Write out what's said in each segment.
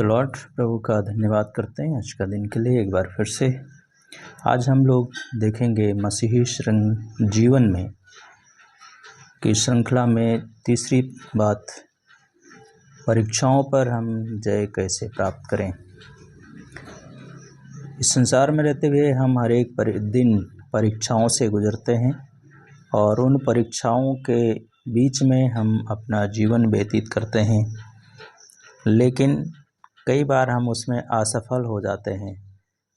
The Lord. प्रभु का धन्यवाद करते हैं आज का दिन के लिए एक बार फिर से। आज हम लोग देखेंगे मसीही जीवन में की श्रृंखला में तीसरी बात, परीक्षाओं पर हम जय कैसे प्राप्त करें। इस संसार में रहते हुए हम हर एक दिन परीक्षाओं से गुजरते हैं और उन परीक्षाओं के बीच में हम अपना जीवन व्यतीत करते हैं, लेकिन कई बार हम उसमें असफल हो जाते हैं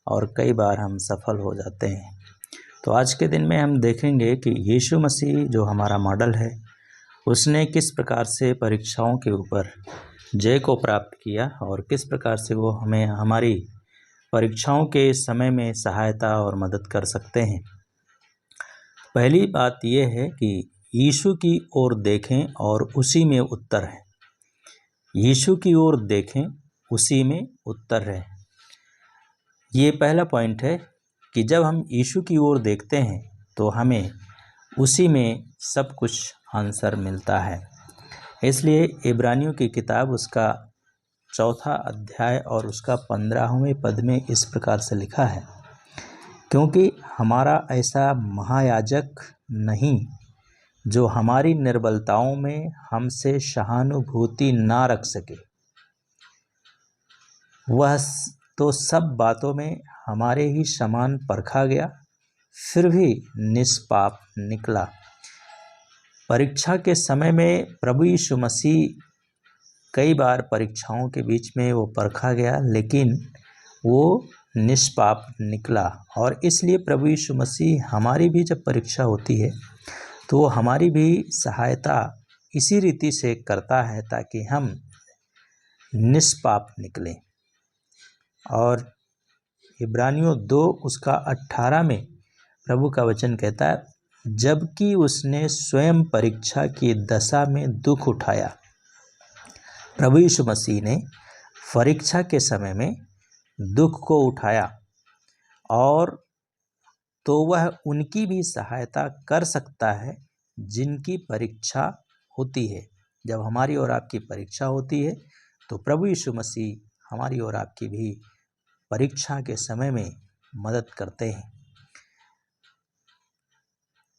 और कई बार हम सफल हो जाते हैं। तो आज के दिन में हम देखेंगे कि यीशु मसीह जो हमारा मॉडल है, उसने किस प्रकार से परीक्षाओं के ऊपर जय को प्राप्त किया और किस प्रकार से वो हमें हमारी परीक्षाओं के समय में सहायता और मदद कर सकते हैं। पहली बात यह है कि यीशु की ओर देखें और उसी में उत्तर है। यीशु की ओर देखें, उसी में उत्तर है। ये पहला पॉइंट है कि जब हम यीशु की ओर देखते हैं तो हमें उसी में सब कुछ आंसर मिलता है। इसलिए इब्रानियों की किताब उसका 4 अध्याय और उसका 15वें पद में इस प्रकार से लिखा है, क्योंकि हमारा ऐसा महायाजक नहीं जो हमारी निर्बलताओं में हमसे सहानुभूति ना रख सके, वह तो सब बातों में हमारे ही समान परखा गया, फिर भी निष्पाप निकला। परीक्षा के समय में प्रभु यीशु मसीह कई बार परीक्षाओं के बीच में वो परखा गया, लेकिन वो निष्पाप निकला। और इसलिए प्रभु यीशु मसीह हमारी भी जब परीक्षा होती है तो वो हमारी भी सहायता इसी रीति से करता है ताकि हम निष्पाप निकलें। और इब्रानियों 2 उसका 18 में प्रभु का वचन कहता है, जबकि उसने स्वयं परीक्षा की दशा में दुख उठाया। प्रभु यीशु मसीह ने परीक्षा के समय में दुख को उठाया और तो वह उनकी भी सहायता कर सकता है जिनकी परीक्षा होती है। जब हमारी और आपकी परीक्षा होती है तो प्रभु यीशु मसीह हमारी और आपकी भी परीक्षा के समय में मदद करते हैं।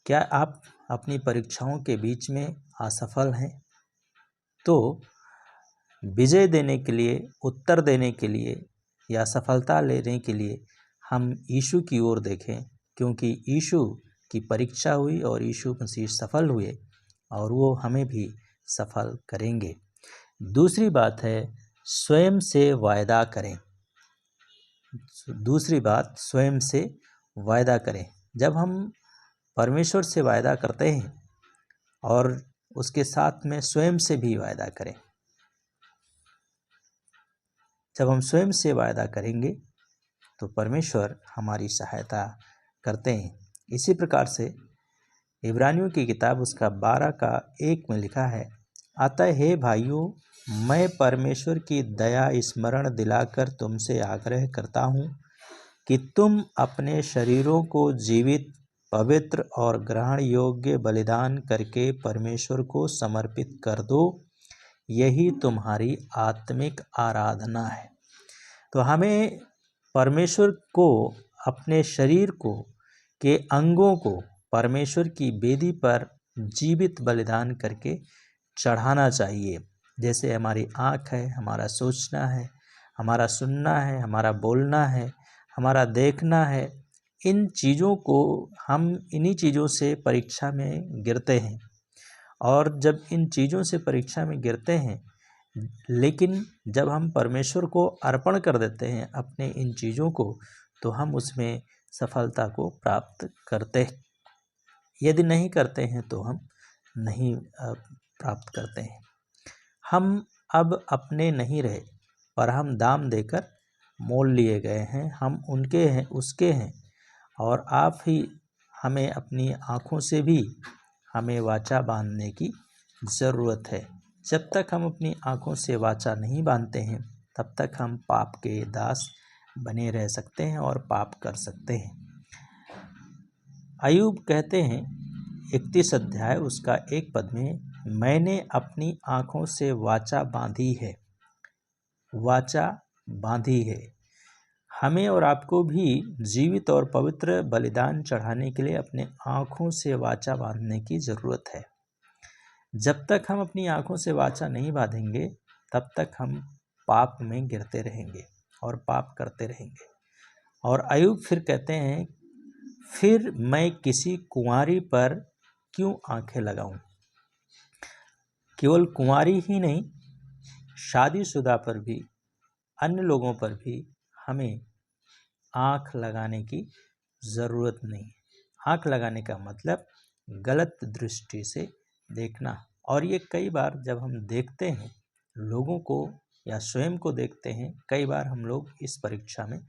क्या आप अपनी परीक्षाओं के बीच में असफल हैं? तो विजय देने के लिए, उत्तर देने के लिए या सफलता लेने के लिए हम यीशु की ओर देखें, क्योंकि यीशु की परीक्षा हुई और यीशु मसीह सफल हुए और वो हमें भी सफल करेंगे। दूसरी बात है, स्वयं से वायदा करें। दूसरी बात, स्वयं से वायदा करें। जब हम परमेश्वर से वायदा करते हैं और उसके साथ में स्वयं से भी वायदा करें, जब हम स्वयं से वायदा करेंगे तो परमेश्वर हमारी सहायता करते हैं। इसी प्रकार से इब्रानियों की किताब उसका 12 का 1 में लिखा है, अतः हे भाइयों, मैं परमेश्वर की दया स्मरण दिलाकर तुमसे आग्रह करता हूँ कि तुम अपने शरीरों को जीवित, पवित्र और ग्रहण योग्य बलिदान करके परमेश्वर को समर्पित कर दो, यही तुम्हारी आत्मिक आराधना है। तो हमें परमेश्वर को अपने शरीर को के अंगों को परमेश्वर की वेदी पर जीवित बलिदान करके चढ़ाना चाहिए। जैसे हमारी आँख है, हमारा सोचना है, हमारा सुनना है, हमारा बोलना है, हमारा देखना है, इन चीज़ों को हम इन्हीं चीज़ों से परीक्षा में गिरते हैं। और जब इन चीज़ों से परीक्षा में गिरते हैं, लेकिन जब हम परमेश्वर को अर्पण कर देते हैं अपने इन चीज़ों को, तो हम उसमें सफलता को प्राप्त करते हैं। यदि नहीं करते हैं तो हम नहीं प्राप्त करते हैं। हम अब अपने नहीं रहे, पर हम दाम देकर मोल लिए गए हैं। हम उनके हैं, उसके हैं। और आप ही हमें अपनी आँखों से भी हमें वाचा बांधने की ज़रूरत है। जब तक हम अपनी आँखों से वाचा नहीं बांधते हैं, तब तक हम पाप के दास बने रह सकते हैं और पाप कर सकते हैं। अय्यूब कहते हैं 31 अध्याय उसका 1 पद में, मैंने अपनी आँखों से वाचा बांधी है, वाचा बांधी है। हमें और आपको भी जीवित और पवित्र बलिदान चढ़ाने के लिए अपने आँखों से वाचा बांधने की ज़रूरत है। जब तक हम अपनी आँखों से वाचा नहीं बांधेंगे तब तक हम पाप में गिरते रहेंगे और पाप करते रहेंगे। और अय्यूब फिर कहते हैं, फिर मैं किसी कुंवारी पर क्यों आंखें लगाऊं। केवल कुंवारी ही नहीं, शादीशुदा पर भी, अन्य लोगों पर भी हमें आँख लगाने की ज़रूरत नहीं है। आँख लगाने का मतलब गलत दृष्टि से देखना। और ये कई बार जब हम देखते हैं लोगों को या स्वयं को देखते हैं, कई बार हम लोग इस परीक्षा में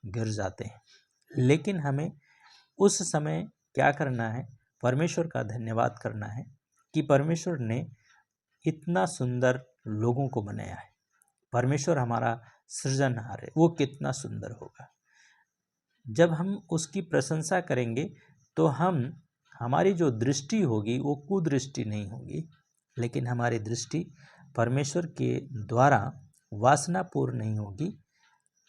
गिर जाते हैं। लेकिन हमें उस समय क्या करना है, परमेश्वर का धन्यवाद करना है कि परमेश्वर ने इतना सुंदर लोगों को बनाया है। परमेश्वर हमारा सृजनहार है, वो कितना सुंदर होगा। जब हम उसकी प्रशंसा करेंगे तो हमारी जो दृष्टि होगी वो कुदृष्टि नहीं होगी, लेकिन हमारी दृष्टि परमेश्वर के द्वारा वासनापूर्ण नहीं होगी।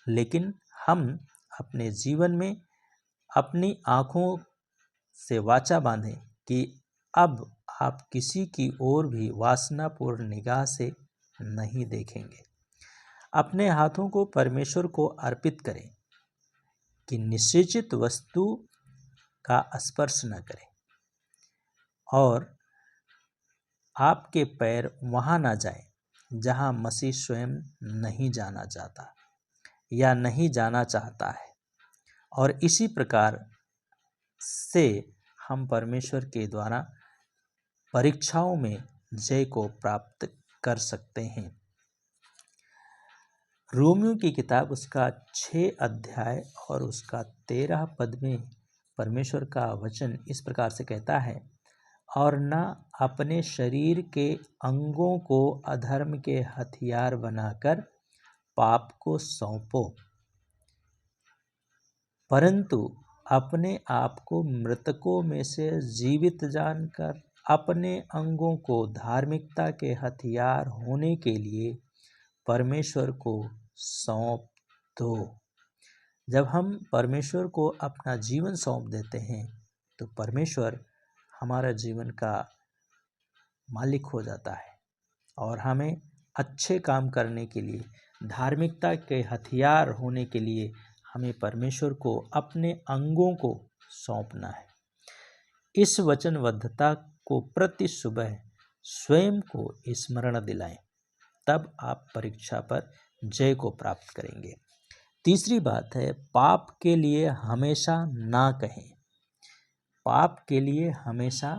लेकिन हम अपने जीवन में अपनी आँखों से वाचा बांधें कि अब आप किसी की ओर भी वासनापूर्ण निगाह से नहीं देखेंगे। अपने हाथों को परमेश्वर को अर्पित करें कि निषेचित वस्तु का स्पर्श न करें और आपके पैर वहाँ ना जाएं जहाँ मसीह स्वयं नहीं जाना चाहता या नहीं जाना चाहता है। और इसी प्रकार से हम परमेश्वर के द्वारा परीक्षाओं में जय को प्राप्त कर सकते हैं। रोमियो की किताब उसका 6 अध्याय और उसका 13 पद में परमेश्वर का वचन इस प्रकार से कहता है, और न अपने शरीर के अंगों को अधर्म के हथियार बनाकर पाप को सौंपो, परंतु अपने आप को मृतकों में से जीवित जानकर अपने अंगों को धार्मिकता के हथियार होने के लिए परमेश्वर को सौंप दो। जब हम परमेश्वर को अपना जीवन सौंप देते हैं तो परमेश्वर हमारा जीवन का मालिक हो जाता है और हमें अच्छे काम करने के लिए, धार्मिकता के हथियार होने के लिए हमें परमेश्वर को अपने अंगों को सौंपना है। इस वचनबद्धता को प्रति सुबह स्वयं को स्मरण दिलाएं, तब आप परीक्षा पर जय को प्राप्त करेंगे। तीसरी बात है, पाप के लिए हमेशा ना कहें। पाप के लिए हमेशा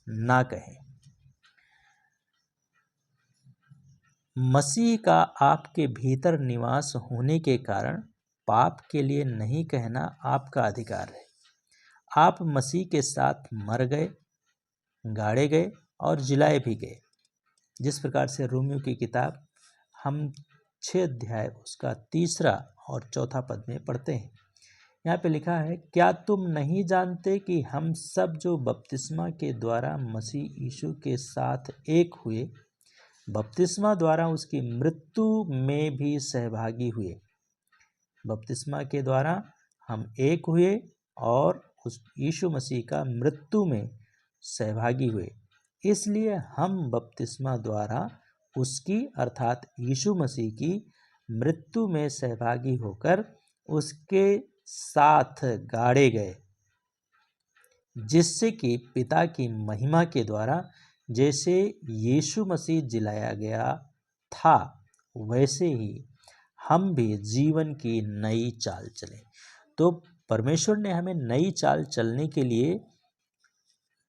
ना कहें। मसीह का आपके भीतर निवास होने के कारण पाप के लिए नहीं कहना आपका अधिकार है। आप मसीह के साथ मर गए, गाड़े गए और जिलाए भी गए। जिस प्रकार से रोमियो की किताब हम 6 अध्याय उसका 3 और 4 पद में पढ़ते हैं। यहाँ पे लिखा है, क्या तुम नहीं जानते कि हम सब जो बपतिस्मा के द्वारा मसीह यीशु के साथ एक हुए, बपतिस्मा द्वारा उसकी मृत्यु में भी सहभागी हुए। बपतिस्मा के द्वारा हम एक हुए और उस यीशु मसीह का मृत्यु में सहभागी हुए। इसलिए हम बपतिस्मा द्वारा उसकी अर्थात यीशु मसीह की मृत्यु में सहभागी होकर उसके साथ गाड़े गए, जिससे कि पिता की महिमा के द्वारा जैसे यीशु मसीह जिलाया गया था वैसे ही हम भी जीवन की नई चाल चलें। तो परमेश्वर ने हमें नई चाल चलने के लिए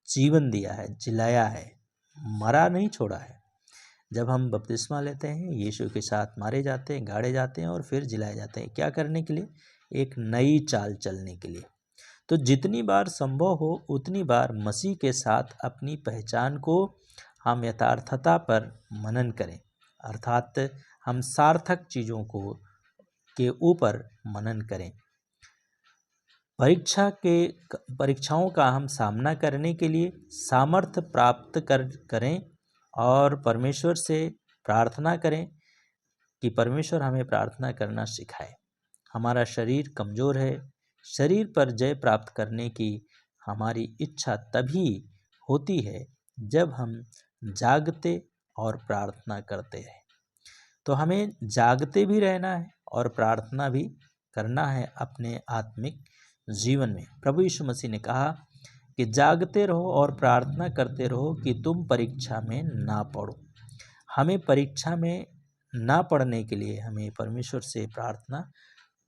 जीवन दिया है, जिलाया है, मरा नहीं छोड़ा है। जब हम बपतिस्मा लेते हैं, यीशु के साथ मारे जाते हैं, गाड़े जाते हैं और फिर जिलाए जाते हैं। क्या करने के लिए? एक नई चाल चलने के लिए। तो जितनी बार संभव हो उतनी बार मसीह के साथ अपनी पहचान को हम यथार्थता पर मनन करें, अर्थात हम सार्थक चीज़ों को के ऊपर मनन करें। परीक्षाओं का हम सामना करने के लिए सामर्थ्य प्राप्त करें और परमेश्वर से प्रार्थना करें कि परमेश्वर हमें प्रार्थना करना सिखाए। हमारा शरीर कमज़ोर है। शरीर पर जय प्राप्त करने की हमारी इच्छा तभी होती है जब हम जागते और प्रार्थना करते हैं। तो हमें जागते भी रहना है और प्रार्थना भी करना है अपने आत्मिक जीवन में। प्रभु यीशु मसीह ने कहा कि जागते रहो और प्रार्थना करते रहो कि तुम परीक्षा में ना पड़ो। हमें परीक्षा में ना पड़ने के लिए हमें परमेश्वर से प्रार्थना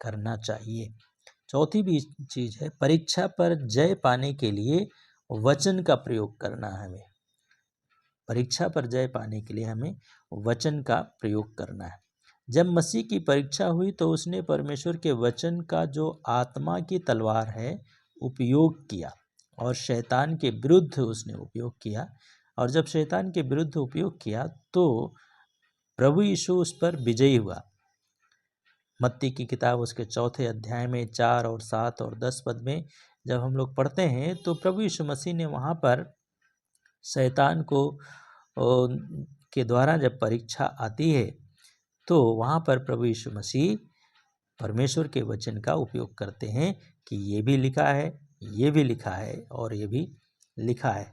करना चाहिए। चौथी भी चीज़ है, परीक्षा पर जय पाने के लिए वचन का प्रयोग करना है। हमें परीक्षा पर जय पाने के लिए हमें वचन का प्रयोग करना है। जब मसीह की परीक्षा हुई तो उसने परमेश्वर के वचन का जो आत्मा की तलवार है उपयोग किया और शैतान के विरुद्ध उसने उपयोग किया। और जब शैतान के विरुद्ध उपयोग किया तो प्रभु यीशु उस पर विजयी हुआ। मत्ती की किताब उसके 4 अध्याय में 4 और 7 और 10 पद में जब हम लोग पढ़ते हैं तो प्रभु यीशु मसीह ने वहाँ पर शैतान को के द्वारा जब परीक्षा आती है तो वहाँ पर प्रभु यीशु मसीह परमेश्वर के वचन का उपयोग करते हैं कि ये भी लिखा है, ये भी लिखा है और ये भी लिखा है।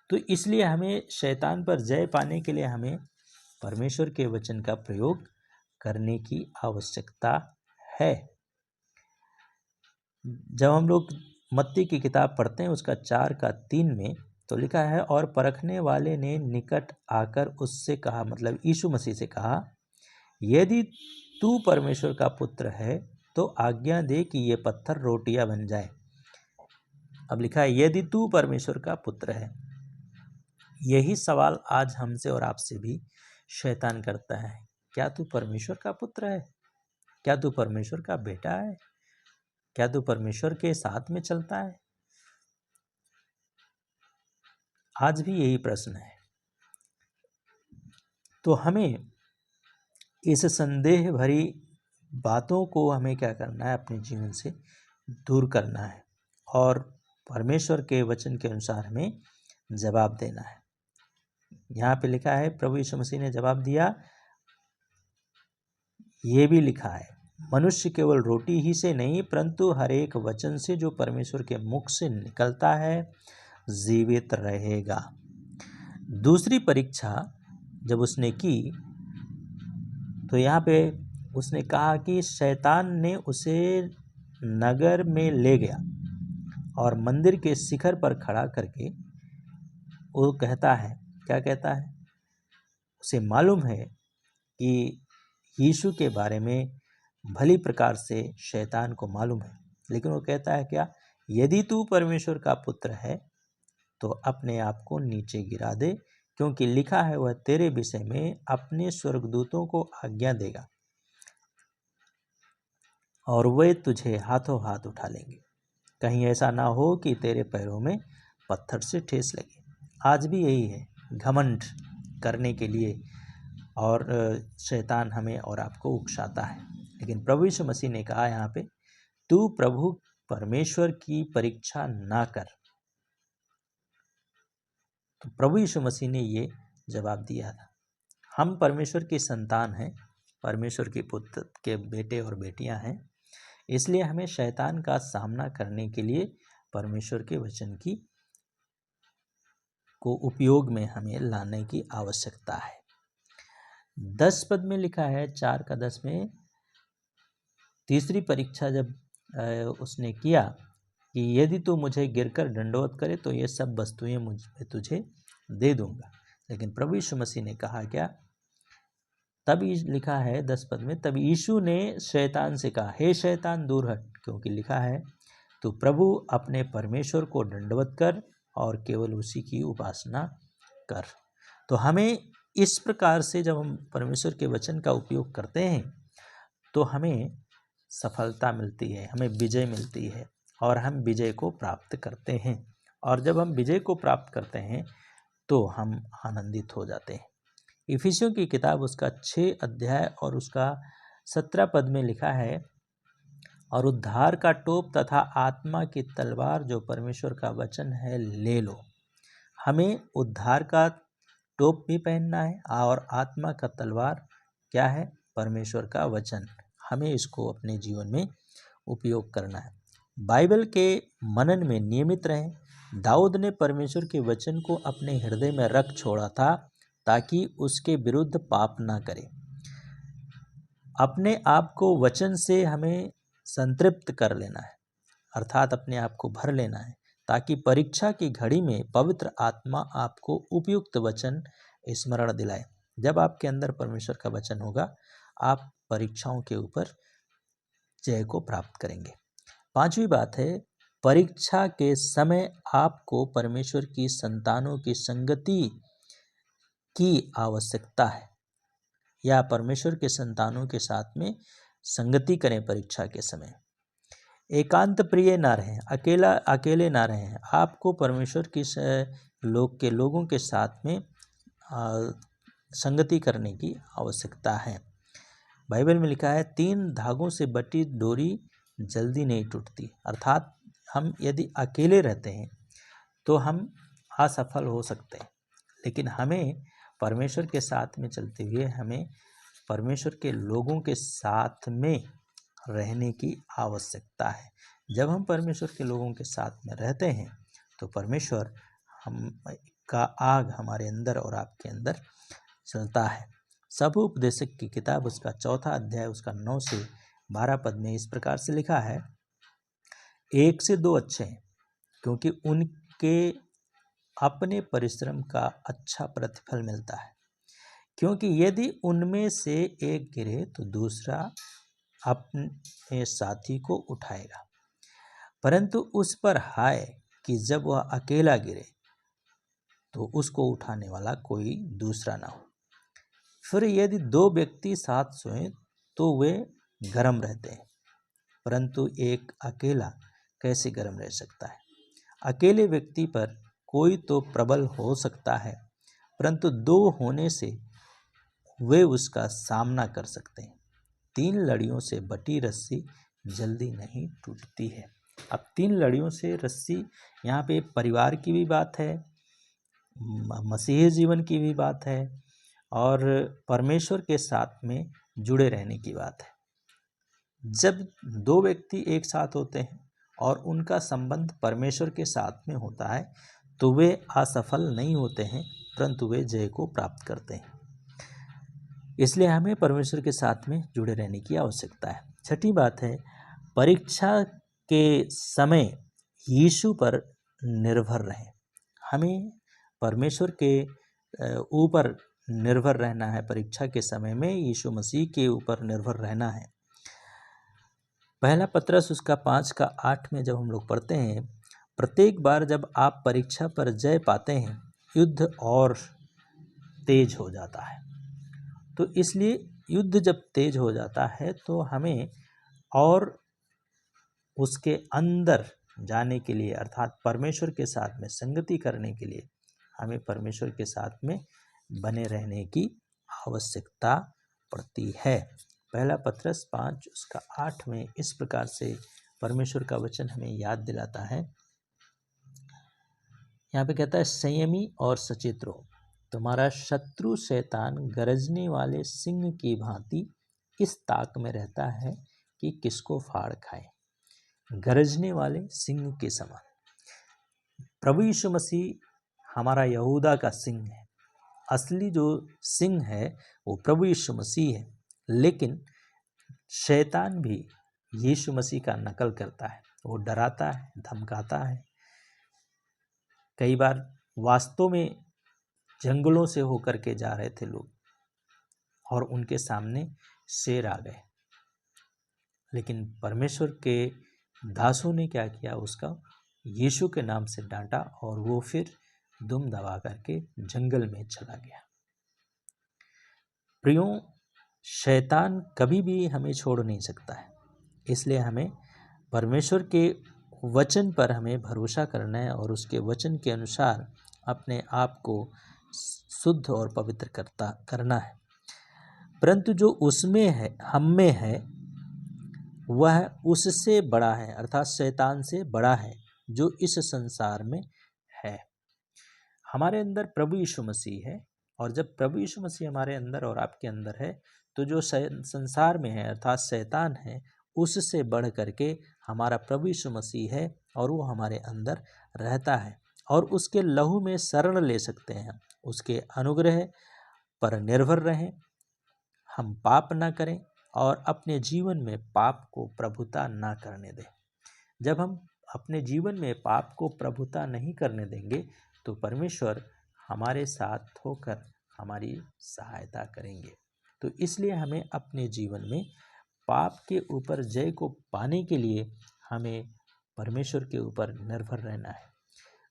तो इसलिए हमें शैतान पर जय पाने के लिए हमें परमेश्वर के वचन का प्रयोग करने की आवश्यकता है। जब हम लोग मत्ती की किताब पढ़ते हैं उसका 4:3 में तो लिखा है, और परखने वाले ने निकट आकर उससे कहा, मतलब यीशु मसीह से कहा, यदि तू परमेश्वर का पुत्र है तो आज्ञा दे कि ये पत्थर रोटियां बन जाए। अब लिखा है यदि तू परमेश्वर का पुत्र है। यही सवाल आज हमसे और आपसे भी शैतान करता है, क्या तू परमेश्वर का पुत्र है? क्या तू परमेश्वर का बेटा है? क्या तू परमेश्वर के साथ में चलता है? आज भी यही प्रश्न है। तो हमें इस संदेह भरी बातों को हमें क्या करना है, अपने जीवन से दूर करना है और परमेश्वर के वचन के अनुसार हमें जवाब देना है। यहाँ पे लिखा है, प्रभु यीशु मसीह ने जवाब दिया, ये भी लिखा है, मनुष्य केवल रोटी ही से नहीं परंतु हर एक वचन से जो परमेश्वर के मुख से निकलता है जीवित रहेगा। दूसरी परीक्षा जब उसने की तो यहाँ पे उसने कहा कि शैतान ने उसे नगर में ले गया और मंदिर के शिखर पर खड़ा करके वो कहता है, क्या कहता है? उसे मालूम है कि यीशु के बारे में भली प्रकार से शैतान को मालूम है, लेकिन वो कहता है क्या, यदि तू परमेश्वर का पुत्र है तो अपने आप को नीचे गिरा दे, क्योंकि लिखा है वह तेरे विषय में अपने स्वर्गदूतों को आज्ञा देगा और वे तुझे हाथों हाथ उठा लेंगे, कहीं ऐसा ना हो कि तेरे पैरों में पत्थर से ठेस लगे। आज भी यही है, घमंड करने के लिए और शैतान हमें और आपको उकसाता है। लेकिन प्रभु यीशु मसीह ने कहा यहाँ पे, तू प्रभु परमेश्वर की परीक्षा ना कर। तो प्रभु यीशु मसीह ने ये जवाब दिया था। हम परमेश्वर की संतान हैं, परमेश्वर के पुत्र के बेटे और बेटियां हैं, इसलिए हमें शैतान का सामना करने के लिए परमेश्वर के वचन की को उपयोग में हमें लाने की आवश्यकता है। 10 पद में लिखा है, 4:10 में, तीसरी परीक्षा जब उसने किया कि यदि तू मुझे गिरकर दंडवत करे तो ये सब वस्तुएं मुझे तुझे दे दूंगा। लेकिन प्रभु यीशु मसीह ने कहा क्या, तब लिखा है 10 पद में, तब यीशु ने शैतान से कहा, हे शैतान दूर हट, क्योंकि लिखा है तू प्रभु अपने परमेश्वर को दंडवत कर और केवल उसी की उपासना कर। तो हमें इस प्रकार से जब हम परमेश्वर के वचन का उपयोग करते हैं तो हमें सफलता मिलती है, हमें विजय मिलती है और हम विजय को प्राप्त करते हैं। और जब हम विजय को प्राप्त करते हैं तो हम आनंदित हो जाते हैं। इफिसियों की किताब उसका 6 अध्याय और उसका 17 पद में लिखा है, और उद्धार का टोप तथा आत्मा की तलवार जो परमेश्वर का वचन है ले लो। हमें उद्धार का टोप भी पहनना है और आत्मा का तलवार क्या है? परमेश्वर का वचन। हमें इसको अपने जीवन में उपयोग करना है। बाइबल के मनन में नियमित रहें। दाऊद ने परमेश्वर के वचन को अपने हृदय में रख छोड़ा था ताकि उसके विरुद्ध पाप ना करे। अपने आप को वचन से हमें संतृप्त कर लेना है, अर्थात अपने आप को भर लेना है, ताकि परीक्षा की घड़ी में पवित्र आत्मा आपको उपयुक्त वचन स्मरण दिलाए। जब आपके अंदर परमेश्वर का वचन होगा, आप परीक्षाओं के ऊपर जय को प्राप्त करेंगे। पांचवी बात है, परीक्षा के समय आपको परमेश्वर की संतानों की संगति की आवश्यकता है, या परमेश्वर के संतानों के साथ में संगति करें। परीक्षा के समय एकांत प्रिय ना रहें, अकेले ना रहें। आपको परमेश्वर की लोगों के साथ में संगति करने की आवश्यकता है। बाइबल में लिखा है, 3 धागों से बटी डोरी जल्दी नहीं टूटती। अर्थात हम यदि अकेले रहते हैं तो हम असफल हो सकते हैं, लेकिन हमें परमेश्वर के साथ में चलते हुए हमें परमेश्वर के लोगों के साथ में रहने की आवश्यकता है। जब हम परमेश्वर के लोगों के साथ में रहते हैं तो परमेश्वर हम का आग हमारे अंदर और आपके अंदर चलता है। सब उपदेशक की किताब उसका 4 अध्याय उसका 9 से 12 पद में इस प्रकार से लिखा है, 1 से 2 अच्छे हैं, क्योंकि उनके अपने परिश्रम का अच्छा प्रतिफल मिलता है। क्योंकि यदि उनमें से एक गिरे तो दूसरा अपने साथी को उठाएगा, परंतु उस पर हाय कि जब वह अकेला गिरे तो उसको उठाने वाला कोई दूसरा ना हो। फिर यदि 2 व्यक्ति साथ सोएं तो वे गर्म रहते हैं, परंतु एक अकेला कैसे गर्म रह सकता है? अकेले व्यक्ति पर कोई तो प्रबल हो सकता है, परंतु 2 होने से वे उसका सामना कर सकते हैं। 3 लड़ियों से बटी रस्सी जल्दी नहीं टूटती है। अब 3 लड़ियों से रस्सी, यहाँ पे परिवार की भी बात है, मसीही जीवन की भी बात है, और परमेश्वर के साथ में जुड़े रहने की बात है। जब 2 व्यक्ति एक साथ होते हैं और उनका संबंध परमेश्वर के साथ में होता है तो वे असफल नहीं होते हैं, परंतु वे जय को प्राप्त करते हैं। इसलिए हमें परमेश्वर के साथ में जुड़े रहने की आवश्यकता है। छठी बात है, परीक्षा के समय यीशु पर निर्भर रहें। हमें परमेश्वर के ऊपर निर्भर रहना है। परीक्षा के समय में यीशु मसीह के ऊपर निर्भर रहना है। पहला पत्रस उसका 5:8 में जब हम लोग पढ़ते हैं, प्रत्येक बार जब आप परीक्षा पर जय पाते हैं, युद्ध और तेज हो जाता है। तो इसलिए युद्ध जब तेज हो जाता है तो हमें और उसके अंदर जाने के लिए, अर्थात परमेश्वर के साथ में संगति करने के लिए, हमें परमेश्वर के साथ में बने रहने की आवश्यकता पड़ती है। पहला पत्रस 5 उसका 8 में इस प्रकार से परमेश्वर का वचन हमें याद दिलाता है। यहाँ पे कहता है, संयमी और सचेत रहो, तुम्हारा शत्रु शैतान गरजने वाले सिंह की भांति इस ताक में रहता है कि किसको फाड़ खाए। गरजने वाले सिंह के समान। प्रभु यीशु मसीह हमारा यहूदा का सिंह है। असली जो सिंह है वो प्रभु यीशु मसीह है, लेकिन शैतान भी यीशु मसीह का नकल करता है। वो डराता है, धमकाता है। कई बार वास्तव में जंगलों से होकर के जा रहे थे लोग और उनके सामने शेर आ गए, लेकिन परमेश्वर के दासों ने क्या किया, उसका यीशु के नाम से डांटा और वो फिर दुम दबा करके जंगल में चला गया। प्रियो, शैतान कभी भी हमें छोड़ नहीं सकता है। इसलिए हमें परमेश्वर के वचन पर हमें भरोसा करना है और उसके वचन के अनुसार अपने आप को शुद्ध और पवित्र करना है। परंतु जो उसमें है, हम में है, वह उससे बड़ा है, अर्थात शैतान से बड़ा है, जो इस संसार में है। हमारे अंदर प्रभु यीशु मसीह है, और जब प्रभु यीशु मसीह हमारे अंदर और आपके अंदर है तो जो संसार में है अर्थात शैतान है, उससे बढ़ करके हमारा प्रभु यीशु मसीह है और वो हमारे अंदर रहता है और उसके लहू में शरण ले सकते हैं। उसके अनुग्रह पर निर्भर रहें, हम पाप ना करें और अपने जीवन में पाप को प्रभुता ना करने दें। जब हम अपने जीवन में पाप को प्रभुता नहीं करने देंगे तो परमेश्वर हमारे साथ होकर हमारी सहायता करेंगे। तो इसलिए हमें अपने जीवन में पाप के ऊपर जय को पाने के लिए हमें परमेश्वर के ऊपर निर्भर रहना है।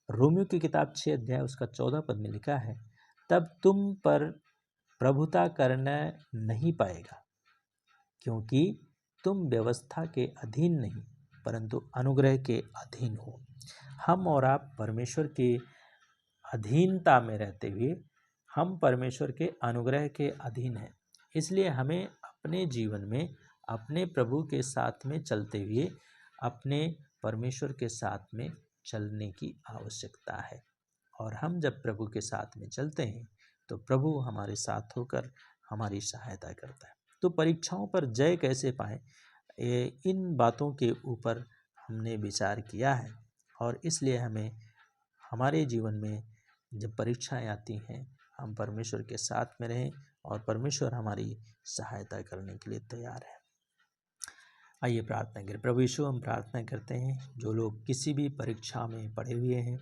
रोमियो की किताब 6 अध्याय उसका 14 पद में लिखा है, तब तुम पर प्रभुता करना नहीं पाएगा, क्योंकि तुम व्यवस्था के अधीन नहीं परंतु अनुग्रह के अधीन हो। हम और आप परमेश्वर के अधीनता में रहते हुए हम परमेश्वर के अनुग्रह के अधीन हैं। इसलिए हमें अपने जीवन में अपने प्रभु के साथ में चलते हुए अपने परमेश्वर के साथ में चलने की आवश्यकता है। और हम जब प्रभु के साथ में चलते हैं तो प्रभु हमारे साथ होकर हमारी सहायता करता है। तो परीक्षाओं पर जय कैसे पाएं, इन बातों के ऊपर हमने विचार किया है और इसलिए हमें हमारे जीवन में जब परीक्षाएं आती हैं हम परमेश्वर के साथ में रहें और परमेश्वर हमारी सहायता करने के लिए तैयार है। आइए प्रार्थना करें। प्रभु यीशु, हम प्रार्थना करते हैं जो लोग किसी भी परीक्षा में पड़े हुए हैं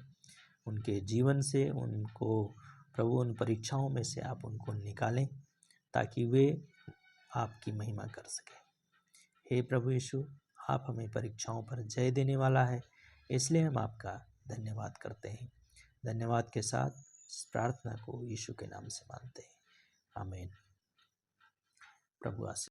उनके जीवन से उनको प्रभु उन परीक्षाओं में से आप उनको निकालें ताकि वे आपकी महिमा कर सकें। हे प्रभु यीशु, आप हमें परीक्षाओं पर जय देने वाला है, इसलिए हम आपका धन्यवाद करते हैं। धन्यवाद के साथ इस प्रार्थना को यीशु के नाम से मानते हैं, आमीन। प्रभु आशीष।